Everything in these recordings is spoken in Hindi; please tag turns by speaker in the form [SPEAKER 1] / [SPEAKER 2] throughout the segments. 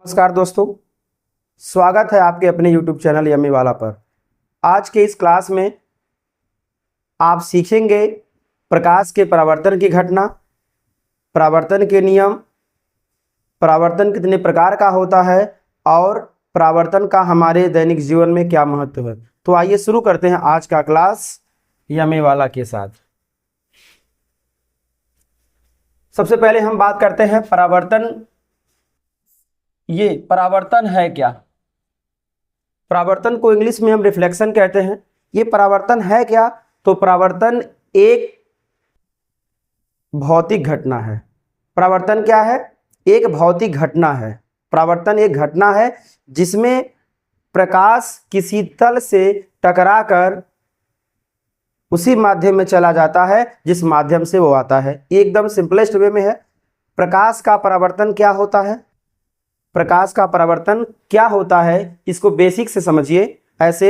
[SPEAKER 1] नमस्कार दोस्तों, स्वागत है आपके अपने YouTube चैनल यम्मी वाला पर। आज के इस क्लास में आप सीखेंगे प्रकाश के परावर्तन की घटना, परावर्तन के नियम, परावर्तन कितने प्रकार का होता है और परावर्तन का हमारे दैनिक जीवन में क्या महत्व है। तो आइए शुरू करते हैं आज का क्लास यम्मी वाला के साथ। सबसे पहले हम बात करते हैं परावर्तन। ये परावर्तन है क्या? परावर्तन को इंग्लिश में हम रिफ्लेक्शन कहते हैं। ये परावर्तन है क्या? तो परावर्तन एक भौतिक घटना है। परावर्तन क्या है? एक भौतिक घटना है। परावर्तन एक घटना है जिसमें प्रकाश किसी तल से टकराकर उसी माध्यम में चला जाता है जिस माध्यम से वो आता है। एकदम सिंपलेस्ट वे में है। प्रकाश का परावर्तन क्या होता है? प्रकाश का परावर्तन क्या होता है इसको बेसिक से समझिए। ऐसे,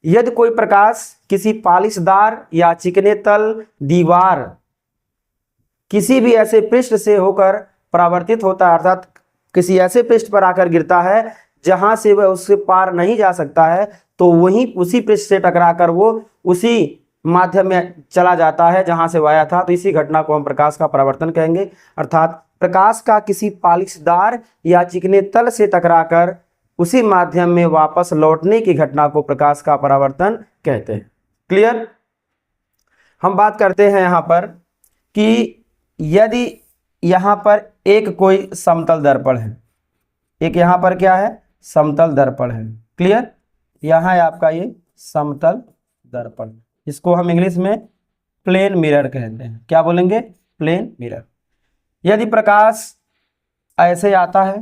[SPEAKER 1] यदि कोई प्रकाश किसी पालिशदार या चिकने तल, दीवार, किसी भी ऐसे पृष्ठ से होकर परावर्तित होता है, अर्थात किसी ऐसे पृष्ठ पर आकर गिरता है जहां से वह उससे पार नहीं जा सकता है, तो वहीं उसी पृष्ठ से टकराकर वो उसी माध्यम में चला जाता है जहां से वह आया था। तो इसी घटना को हम प्रकाश का परावर्तन कहेंगे। अर्थात प्रकाश का किसी पालिशदार या चिकने तल से टकराकर उसी माध्यम में वापस लौटने की घटना को प्रकाश का परावर्तन कहते हैं। क्लियर? हम बात करते हैं यहां पर कि यदि यहां पर एक कोई समतल दर्पण है, एक यहां पर क्या है? समतल दर्पण है। क्लियर? यहां है आपका ये समतल दर्पण, इसको हम इंग्लिश में प्लेन मिरर कहते हैं। क्या बोलेंगे? Plane mirror. यदि प्रकाश ऐसे आता है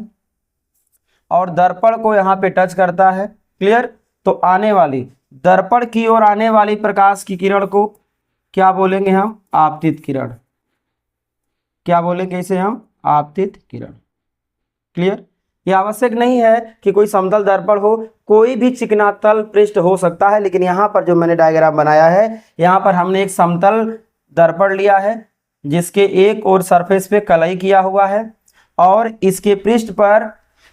[SPEAKER 1] और दर्पण को यहाँ पे टच करता है, क्लियर, तो आने वाली दर्पण की ओर आने वाली प्रकाश की किरण को क्या बोलेंगे हम? आपतित किरण। क्या बोलेंगे इसे हम? आपतित किरण। क्लियर? यह आवश्यक नहीं है कि कोई समतल दर्पण हो, कोई भी चिकना तल पृष्ठ हो सकता है, लेकिन यहाँ पर जो मैंने डायग्राम बनाया है, यहाँ पर हमने एक समतल दर्पण लिया है जिसके एक और सरफेस पे कलई किया हुआ है और इसके पृष्ठ पर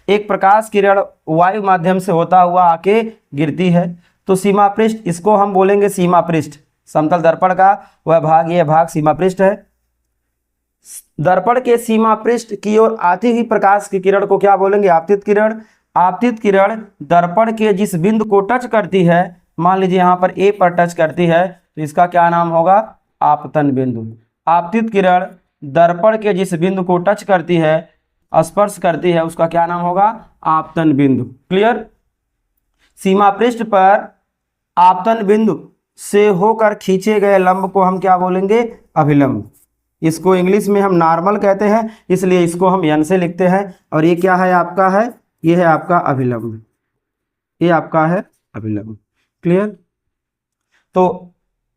[SPEAKER 1] एक प्रकाश किरण वायु माध्यम से होता हुआ आके गिरती है। तो सीमा पृष्ठ, इसको हम बोलेंगे सीमा पृष्ठ। समतल दर्पण का वह भाग, यह भाग सीमा पृष्ठ है। दर्पण के सीमा पृष्ठ की ओर आती हुई प्रकाश की किरण को क्या बोलेंगे? आपतित किरण। आपतित किरण दर्पण के जिस बिंदु को टच करती है, मान लीजिए यहाँ पर ए पर टच करती है, तो इसका क्या नाम होगा? आपतन बिंदु। आपतित किरण दर्पण के जिस बिंदु को टच करती है, स्पर्श करती है, उसका क्या नाम होगा? आपतन बिंदु। क्लियर? सीमा पृष्ठ पर आपतन बिंदु से होकर खींचे गए लंब को हम क्या बोलेंगे? अभिलंब। इसको इंग्लिश में हम नॉर्मल कहते हैं, इसलिए इसको हम एन से लिखते हैं। और ये क्या है आपका? है ये है आपका अभिलंब। ये आपका है अभिलंब। क्लियर? तो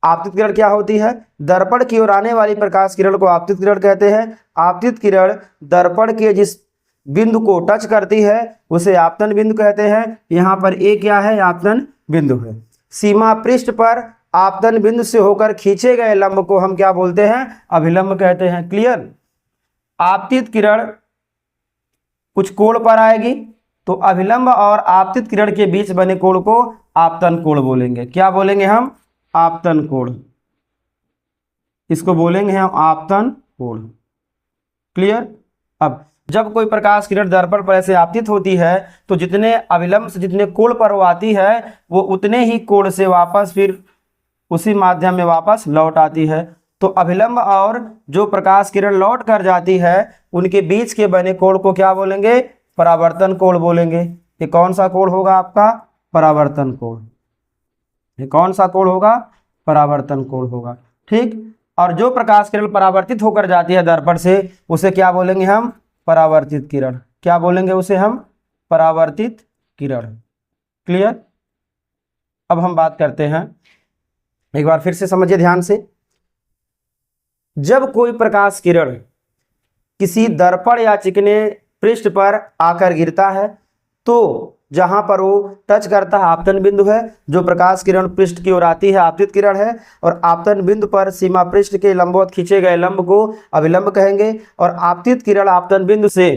[SPEAKER 1] आपतित किरण क्या होती है? दर्पण की ओर आने वाली प्रकाश किरण को आपतित किरण कहते हैं। आपतित किरण दर्पण के जिस बिंदु को टच करती है उसे आपतन बिंदु कहते हैं। यहाँ पर ए क्या है? आपतन बिंदु है। सीमा पृष्ठ पर आपतन बिंदु से होकर खींचे गए लंब को हम क्या बोलते हैं? अभिलंब कहते हैं। क्लियर? आपतित किरण कुछ कोण पर आएगी तो अभिलंब और आपतित किरण के बीच बने कोण को आपतन कोण बोलेंगे। क्या बोलेंगे हम? आपतन कोण। इसको बोलेंगे हम आपतन कोण। क्लियर? अब जब कोई प्रकाश किरण दर्पण पर ऐसे आपतित होती है तो जितने अभिलंब से जितने कोण पर वो आती है, वो उतने ही कोण से वापस फिर उसी माध्यम में वापस लौट आती है। तो अभिलंब और जो प्रकाश किरण लौट कर जाती है उनके बीच के बने कोण को क्या बोलेंगे? परावर्तन कोण बोलेंगे। ये कौन सा कोण होगा आपका? परावर्तन कोण। ये कौन सा कोण होगा? परावर्तन कोण होगा। ठीक? और जो प्रकाश किरण परावर्तित होकर जाती है दर्पण से, उसे क्या बोलेंगे हम? परावर्तित किरण। क्या बोलेंगे उसे हम? परावर्तित किरण। क्लियर? अब हम बात करते हैं, एक बार फिर से समझिए ध्यान से। जब कोई प्रकाश किरण किसी दर्पण या चिकने पृष्ठ पर आकर गिरता है तो जहां पर वो टच करता है आपतन बिंदु है, जो प्रकाश किरण पृष्ठ की ओर आती है आपतित किरण है, और आपतन बिंदु पर सीमा पृष्ठ के लंबवत खींचे गए लंब को अभिलंब कहेंगे। और आपतित किरण आपतन बिंदु से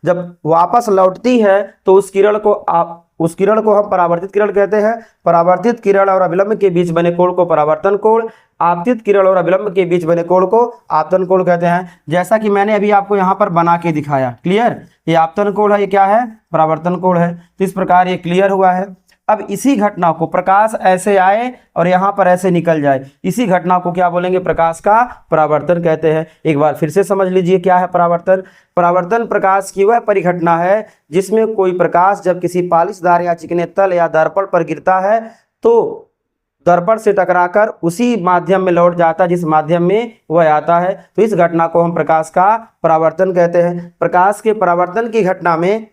[SPEAKER 1] जब वापस लौटती है तो उस किरण को हम परावर्तित किरण कहते हैं। परावर्तित किरण और अभिलंब के बीच बने कोण को परावर्तन कोण, आपतित किरण और अभिलंब के बीच बने कोण को आपतन कोण कहते हैं। जैसा कि मैंने अभी आपको यहाँ पर बना के दिखाया, क्लियर, ये आपतन कोण है, ये क्या है, परावर्तन कोण है। तो इस प्रकार ये क्लियर हुआ है। अब इसी घटना को प्रकाश ऐसे आए और यहाँ पर ऐसे निकल जाए, इसी घटना को क्या बोलेंगे, प्रकाश का परावर्तन कहते हैं। एक बार फिर से समझ लीजिए क्या है परावर्तन। परावर्तन प्रकाश की वह परिघटना है जिसमें कोई प्रकाश जब किसी पालिशदार या चिकने तल या दर्पण पर गिरता है तो दर्पण से टकराकर उसी माध्यम में लौट जाता है जिस माध्यम में वह आता है। तो इस घटना को हम प्रकाश का परावर्तन कहते हैं। प्रकाश के परावर्तन की घटना में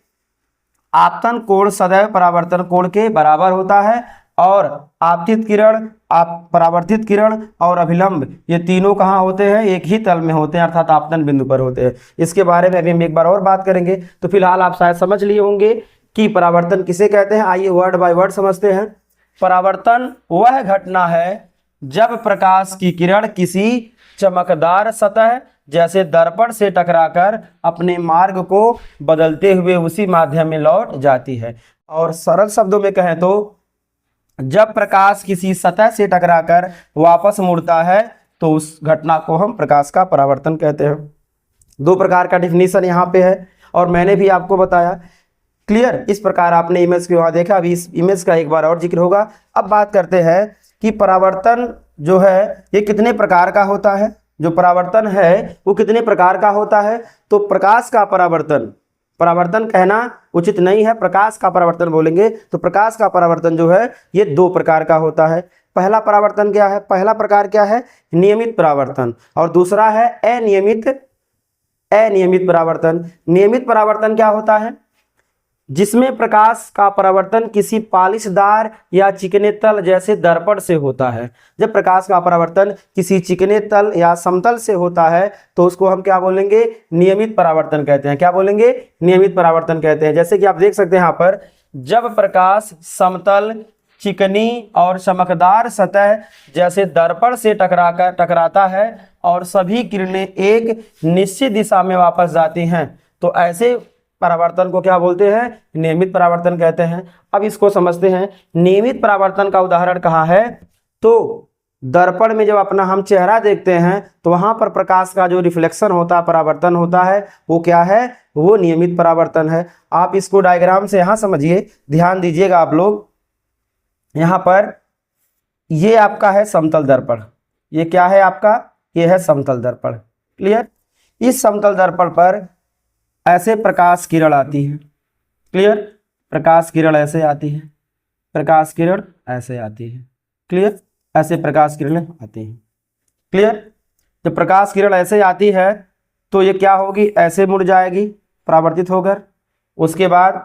[SPEAKER 1] आपतन कोण सदैव परावर्तन कोण के बराबर होता है और आपतित किरण, परावर्तित किरण और अभिलंब ये तीनों कहाँ होते हैं, एक ही तल में होते हैं, अर्थात आपतन बिंदु पर होते हैं। इसके बारे में अभी हम एक बार और बात करेंगे। तो फिलहाल आप शायद समझ लिए होंगे कि परावर्तन किसे कहते हैं। आइए वर्ड बाय वर्ड समझते हैं। परावर्तन वह घटना है जब प्रकाश की किरण किसी चमकदार सतह जैसे दर्पण से टकराकर अपने मार्ग को बदलते हुए उसी माध्यम में लौट जाती है। और सरल शब्दों में कहें तो जब प्रकाश किसी सतह से टकराकर वापस मुड़ता है तो उस घटना को हम प्रकाश का परावर्तन कहते हैं। दो प्रकार का डिफिनीशन यहाँ पे है और मैंने भी आपको बताया, क्लियर। इस प्रकार आपने इमेज को वहाँ देखा, अभी इस इमेज का एक बार और जिक्र होगा। अब बात करते हैं कि परावर्तन जो है ये कितने प्रकार का होता है। जो परावर्तन है वो कितने प्रकार का होता है। तो प्रकाश का परावर्तन, परावर्तन कहना उचित नहीं है, प्रकाश का परावर्तन बोलेंगे। तो प्रकाश का परावर्तन जो है ये दो प्रकार का होता है। पहला परावर्तन क्या है, पहला प्रकार क्या है, नियमित परावर्तन, और दूसरा है अनियमित परावर्तन। नियमित परावर्तन क्या होता है, जिसमें प्रकाश का परावर्तन किसी पालिशदार या चिकने तल जैसे दर्पण से होता है। जब प्रकाश का परावर्तन किसी चिकने तल या समतल से होता है तो उसको हम क्या बोलेंगे, नियमित परावर्तन कहते हैं। क्या बोलेंगे, नियमित परावर्तन कहते हैं। जैसे कि आप देख सकते हैं यहाँ पर, जब प्रकाश समतल, चिकनी और चमकदार सतह जैसे दर्पण से टकराता है और सभी किरणें एक निश्चित दिशा में वापस जाती हैं तो ऐसे परावर्तन को क्या बोलते हैं, नियमित परावर्तन कहते हैं। अब इसको समझते हैं। नियमित परावर्तन का उदाहरण कहाँ है, तो दर्पण में जब अपना हम चेहरा देखते हैं तो वहां पर प्रकाश का जो रिफ्लेक्शन होता है, परावर्तन होता है, वो क्या है, वो नियमित परावर्तन है। आप इसको डायग्राम से यहाँ समझिए, ध्यान दीजिएगा आप लोग। यहाँ पर ये आपका है समतल दर्पण, ये क्या है आपका, ये है समतल दर्पण, क्लियर। इस समतल दर्पण पर ऐसे प्रकाश किरण आती है, क्लियर, प्रकाश किरण ऐसे आती है, प्रकाश किरण ऐसे आती है, क्लियर, ऐसे प्रकाश किरणें आती हैं, क्लियर। जब प्रकाश किरण ऐसे आती है तो ये क्या होगी, ऐसे मुड़ जाएगी परावर्तित होकर, उसके बाद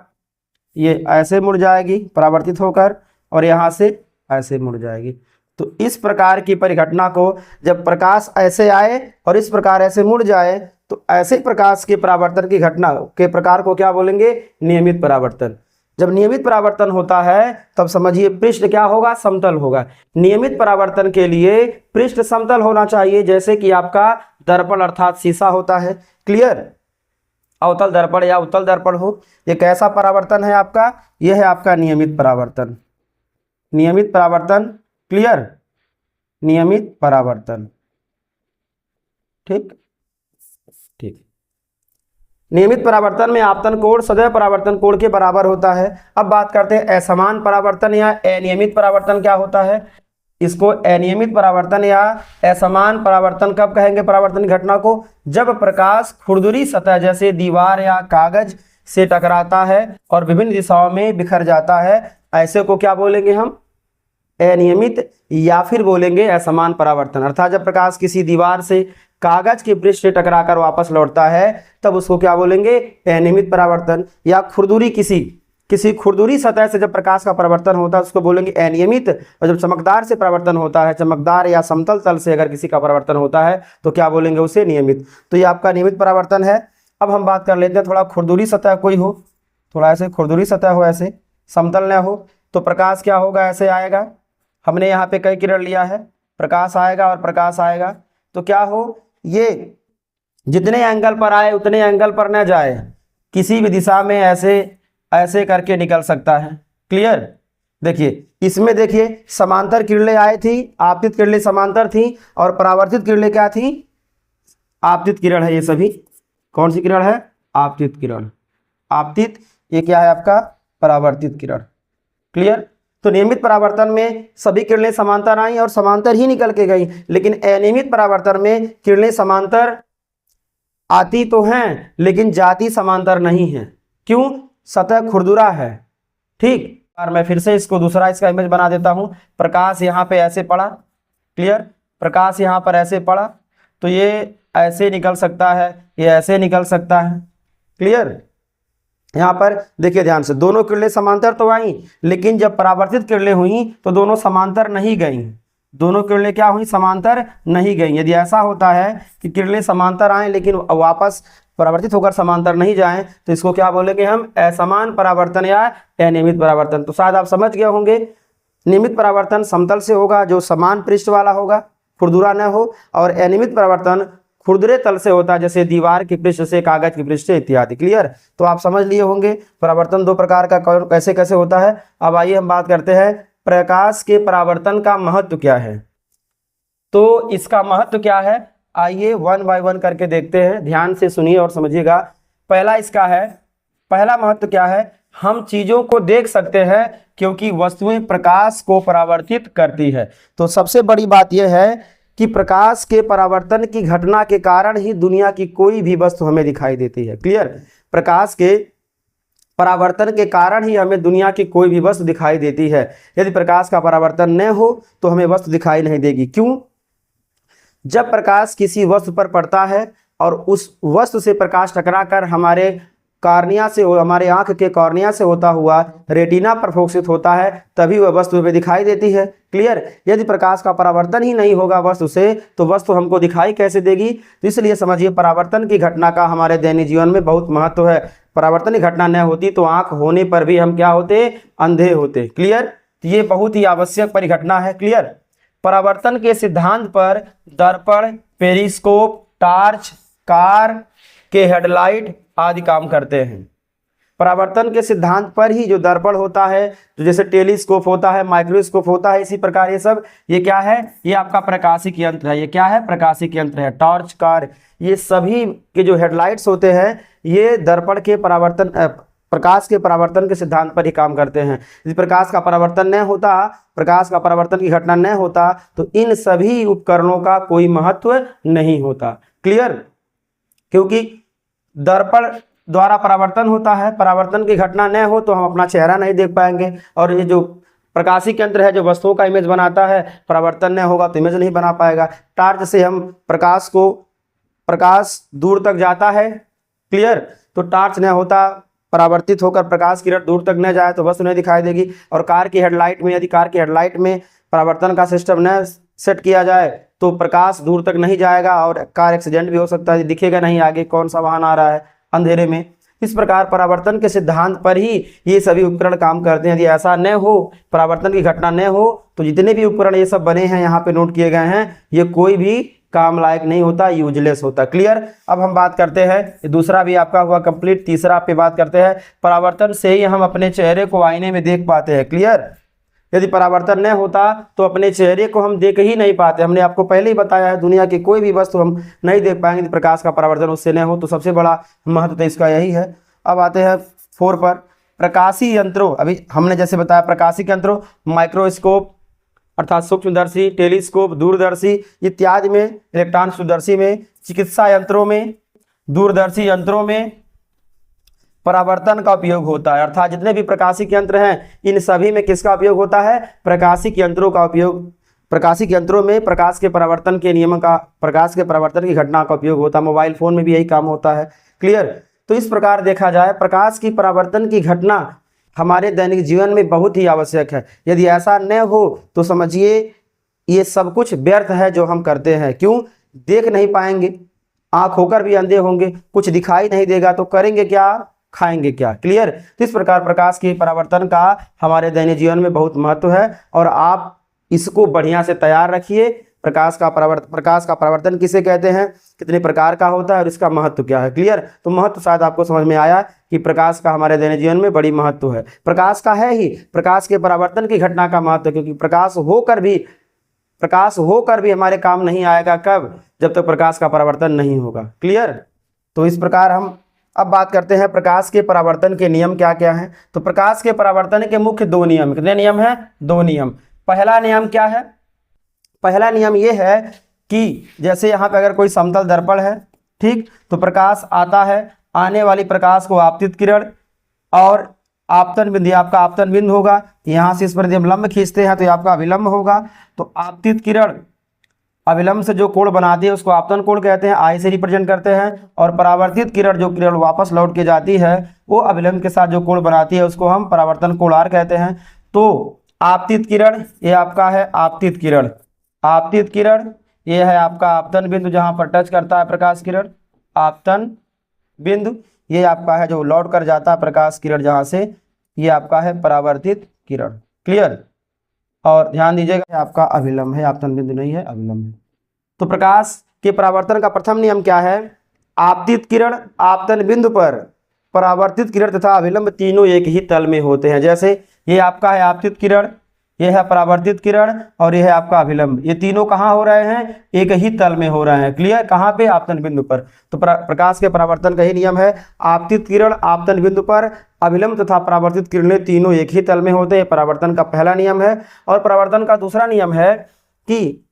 [SPEAKER 1] ये ऐसे मुड़ जाएगी परावर्तित होकर और यहाँ से ऐसे मुड़ जाएगी। तो इस प्रकार की परिघटना को जब प्रकाश ऐसे आए और इस प्रकार ऐसे मुड़ जाए तो ऐसे प्रकाश के परावर्तन की घटना के प्रकार को क्या बोलेंगे, नियमित परावर्तन। जब नियमित परावर्तन होता है तब समझिए पृष्ठ क्या होगा, समतल होगा। नियमित परावर्तन के लिए पृष्ठ समतल होना चाहिए, जैसे कि आपका दर्पण अर्थात शीशा होता है, क्लियर। अवतल दर्पण या उत्तल दर्पण हो, ये कैसा परावर्तन है आपका, यह है आपका नियमित परावर्तन। नियमित परावर्तन, क्लियर, नियमित परावर्तन, ठीक ठीक। नियमित परावर्तन में आपतन कोण सदैव परावर्तन कोण के बराबर होता है। अब बात करते हैं असमान परावर्तन या अनियमित परावर्तन क्या होता है। इसको अनियमित परावर्तन या असमान परावर्तन कब कहेंगे, परावर्तन घटना को, जब प्रकाश खुरदुरी सतह जैसे दीवार या कागज से टकराता है और विभिन्न दिशाओं में बिखर जाता है, ऐसे को क्या बोलेंगे हम, अनियमित या फिर बोलेंगे असमान परावर्तन। अर्थात जब प्रकाश किसी दीवार से कागज के पृष्ठ से टकराकर वापस लौटता है तब उसको क्या बोलेंगे, अनियमित परावर्तन। या खुरदुरी किसी खुरदुरी सतह से जब प्रकाश का परावर्तन होता है उसको बोलेंगे अनियमित। और जब चमकदार से परावर्तन होता है, चमकदार या समतल तल से अगर किसी का परावर्तन होता है तो क्या बोलेंगे, उसे नियमित। तो ये आपका नियमित परावर्तन है। अब हम बात कर लेते हैं, थोड़ा खुरदुरी सतह कोई हो, थोड़ा ऐसे खुरदुरी सतह हो, ऐसे समतल न हो, तो प्रकाश क्या होगा, ऐसे आएगा। हमने यहाँ पे कई किरण लिया है, प्रकाश आएगा और प्रकाश आएगा तो क्या हो, ये जितने एंगल पर आए उतने एंगल पर न जाए, किसी भी दिशा में ऐसे ऐसे करके निकल सकता है। क्लियर। देखिए इसमें देखिए समांतर किरणें आई थी, आपतित किरणें समांतर थी और परावर्तित किरणें क्या थी, आपतित किरण है। ये सभी कौन सी किरण है, आपतित किरण। आपतित, ये क्या है आपका, परावर्तित किरण। क्लियर। तो नियमित परावर्तन में सभी किरणें समांतर आई और समांतर ही निकल के गई, लेकिन अनियमित परावर्तन में किरणें समांतर आती तो हैं लेकिन जाती समांतर नहीं है। क्यों, सतह खुरदुरा है। ठीक, और मैं फिर से इसको दूसरा इसका इमेज बना देता हूं। प्रकाश यहाँ पे ऐसे पड़ा, क्लियर, प्रकाश यहाँ पर ऐसे पड़ा तो ये ऐसे निकल सकता है, ये ऐसे निकल सकता है। क्लियर। यहाँ पर देखिए ध्यान से, दोनों किरणें समांतर तो आई, लेकिन जब परावर्तित किरणें हुई तो दोनों समांतर नहीं गई। दोनों किरणें क्या हुई, समांतर नहीं गई। यदि ऐसा होता है कि किरणें समांतर आए लेकिन वापस परावर्तित होकर समांतर नहीं जाएं तो इसको क्या बोलेंगे हम, असमान परावर्तन या अनियमित परावर्तन। तो शायद आप समझ गए होंगे, नियमित परावर्तन समतल से होगा जो समान पृष्ठ वाला होगा, खुरदुरा न हो, और अनियमित परावर्तन खुरदुरे तल से होता है, जैसे दीवार के पृष्ठ से, कागज के पृष्ठ से इत्यादि। क्लियर। तो आप समझ लिए होंगे परावर्तन दो प्रकार का कैसे कैसे होता है। अब आइए हम बात करते हैं प्रकाश के परावर्तन का महत्व क्या है। तो इसका महत्व क्या है, आइए वन बाय वन करके देखते हैं। ध्यान से सुनिए और समझिएगा। पहला इसका है, पहला महत्व क्या है, हम चीजों को देख सकते हैं क्योंकि वस्तुएं प्रकाश को परावर्तित करती है। तो सबसे बड़ी बात यह है कि प्रकाश के परावर्तन की घटना के कारण ही दुनिया की कोई भी वस्तु हमें दिखाई देती है। क्लियर। प्रकाश के परावर्तन के कारण ही हमें दुनिया की कोई भी वस्तु दिखाई देती है। यदि प्रकाश का परावर्तन न हो तो हमें वस्तु दिखाई नहीं देगी। क्यों, जब प्रकाश किसी वस्तु पर पड़ता है और उस वस्तु से प्रकाश टकराकर हमारे कॉर्निया से, हमारे आंख के कॉर्निया से होता हुआ रेटिना पर फोकसित होता है, तभी वह वस्तु हमें दिखाई देती है। क्लियर। यदि प्रकाश का परावर्तन ही नहीं होगा वस्तु से तो वस्तु हमको दिखाई कैसे देगी। तो इसलिए समझिए परावर्तन की घटना का हमारे दैनिक जीवन में बहुत महत्व है। परावर्तन की घटना न होती तो आंख होने पर भी हम क्या होते, अंधे होते। क्लियर। तो ये बहुत ही आवश्यक परिघटना है। क्लियर। परावर्तन के सिद्धांत पर दर्पण, पेरिस्कोप, टार्च, कार के हेडलाइट आदि काम करते हैं। परावर्तन के सिद्धांत पर ही जो दर्पण होता है, जो जैसे टेलीस्कोप होता है, माइक्रोस्कोप होता है, इसी प्रकार ये सब, ये क्या है, ये आपका प्रकाशिक यंत्र है। ये क्या है, प्रकाशिक यंत्र है। टॉर्च, कार, ये सभी के जो हेडलाइट्स होते हैं ये दर्पण के परावर्तन, प्रकाश के परावर्तन के सिद्धांत पर ही काम करते हैं। यदि प्रकाश का परावर्तन न होता, प्रकाश का परावर्तन की घटना न होता तो इन सभी उपकरणों का कोई महत्व नहीं होता। क्लियर। क्योंकि दर्पण द्वारा परावर्तन होता है, परावर्तन की घटना न हो तो हम अपना चेहरा नहीं देख पाएंगे। और ये जो प्रकाशिक यंत्र है जो वस्तुओं का इमेज बनाता है, परावर्तन न होगा तो इमेज नहीं बना पाएगा। टार्च से हम प्रकाश दूर तक जाता है। क्लियर। तो टार्च न होता, परावर्तित होकर प्रकाश किरण दूर तक न जाए तो वस्तु नहीं दिखाई देगी। और कार की हेडलाइट में, यदि कार की हेडलाइट में परावर्तन का सिस्टम न सेट किया जाए तो प्रकाश दूर तक नहीं जाएगा और कार एक्सीडेंट भी हो सकता है, दिखेगा नहीं आगे कौन सा वाहन आ रहा है अंधेरे में। इस प्रकार परावर्तन के सिद्धांत पर ही ये सभी उपकरण काम करते हैं। यदि ऐसा न हो, परावर्तन की घटना न हो तो जितने भी उपकरण ये सब बने हैं, यहाँ पे नोट किए गए हैं, ये कोई भी काम लायक नहीं होता, यूजलेस होता। क्लियर। अब हम बात करते हैं, दूसरा भी आपका हुआ कंप्लीट, तीसरा पे बात करते हैं। परावर्तन से ही हम अपने चेहरे को आईने में देख पाते हैं। क्लियर। यदि परावर्तन न होता तो अपने चेहरे को हम देख ही नहीं पाते। हमने आपको पहले ही बताया है, दुनिया की कोई भी वस्तु हम नहीं देख पाएंगे यदि प्रकाश का परावर्तन उससे न हो। तो सबसे बड़ा महत्व तो इसका यही है। अब आते हैं 4 पर, प्रकाशीय यंत्रों। अभी हमने जैसे बताया प्रकाशिक यंत्रों, माइक्रोस्कोप अर्थात सूक्ष्मदर्शी, टेलीस्कोप, दूरदर्शी इत्यादि में, इलेक्ट्रॉन सूक्ष्मदर्शी में, चिकित्सा यंत्रों में, दूरदर्शी यंत्रों में परावर्तन का उपयोग होता है। अर्थात जितने भी प्रकाशिक यंत्र हैं इन सभी में किसका उपयोग होता है, प्रकाशिक यंत्रों का उपयोग। प्रकाशिक यंत्रों में प्रकाश के परावर्तन के नियमों का, प्रकाश के परावर्तन की घटना का उपयोग होता है। मोबाइल फोन में भी यही काम होता है। क्लियर। तो इस प्रकार देखा जाए प्रकाश की परावर्तन की घटना हमारे दैनिक जीवन में बहुत ही आवश्यक है। यदि ऐसा न हो तो समझिए ये सब कुछ व्यर्थ है जो हम करते हैं। क्यों, देख नहीं पाएंगे, आंख होकर भी अंधे होंगे, कुछ दिखाई नहीं देगा तो करेंगे क्या, खाएंगे क्या। क्लियर। तो इस प्रकार प्रकाश की परावर्तन का हमारे दैनिक जीवन में बहुत महत्व है और आप इसको बढ़िया से तैयार रखिए। प्रकाश का परावर्तन किसे कहते हैं, कितने प्रकार का होता है और इसका महत्व क्या है। क्लियर। तो महत्व शायद आपको समझ में आया कि प्रकाश का हमारे दैनिक जीवन में बड़ी महत्व है। प्रकाश का है ही, प्रकाश के परावर्तन की घटना का महत्व, क्योंकि प्रकाश होकर भी हमारे काम नहीं आएगा। कब? जब तक प्रकाश का परावर्तन नहीं होगा। क्लियर। तो इस प्रकार हम अब बात करते हैं प्रकाश के परावर्तन के नियम क्या क्या हैं। तो प्रकाश के परावर्तन के मुख्य 2 नियम, कितने नियम हैं? 2 नियम। पहला नियम क्या है? पहला नियम ये है कि जैसे यहाँ पे अगर कोई समतल दर्पण है, ठीक, तो प्रकाश आता है, आने वाली प्रकाश को आपतित किरण और आपतन बिंदु, आपका आपतन बिंदु होगा। यहाँ से इस पर यदि हम लंब खींचते हैं तो ये आपका अभिलंब होगा। तो आपतित किरण अविलंब से जो कोण बनाती है उसको आपतन कोण कहते हैं, आई से रिप्रेजेंट करते हैं। और परावर्तित किरण, जो किरण वापस लौट के जाती है, वो अविलंब के साथ जो कोण बनाती है उसको हम परावर्तन कोण आर कहते हैं। तो आपतित किरण, ये आपका है आपतित किरण। आपतित किरण ये है आपका आपतन बिंदु, जहां पर टच करता है प्रकाश किरण, आपतन बिंदु। ये आपका है जो लौट कर जाता है प्रकाश किरण जहां से, ये आपका है परावर्तित किरण। क्लियर। और ध्यान दीजिएगा आपका अभिलंब है, आपतन बिंदु नहीं है, अभिलंब है। तो प्रकाश के परावर्तन का प्रथम नियम क्या है? आपतित किरण आपतन बिंदु पर, परावर्तित किरण तथा अभिलंब तीनों एक ही तल में होते हैं। जैसे ये आपका है आपतित किरण, ये है परावर्तित किरण और ये है आपका अभिलंब। ये तीनों कहाँ हो रहे हैं? एक ही तल में हो रहे हैं। क्लियर। कहाँ पे? आपतन बिंदु पर। तो प्रकाश के परावर्तन का ही नियम है, आपतित किरण आपतन बिंदु पर, अभिलंब तथा परावर्तित किरणें तीनों एक ही तल में होते हैं। परावर्तन का पहला नियम है। और परावर्तन का दूसरा नियम है कि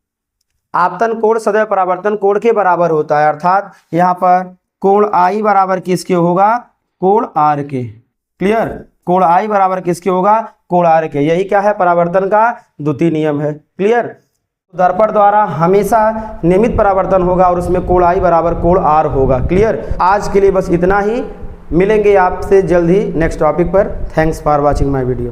[SPEAKER 1] आपतन कोण सदैव परावर्तन कोण के बराबर होता है। अर्थात यहाँ पर कोण आई बराबर किसके होगा? कोण आर के। क्लियर। कोण आई बराबर किसके होगा? कोण आर के। यही क्या है? परावर्तन का द्वितीय नियम है। क्लियर। दर्पण द्वारा हमेशा नियमित परावर्तन होगा और उसमें कोण आई बराबर कोण आर होगा। क्लियर। आज के लिए बस इतना ही, मिलेंगे आपसे जल्द ही नेक्स्ट टॉपिक पर। Thanks for watching my video.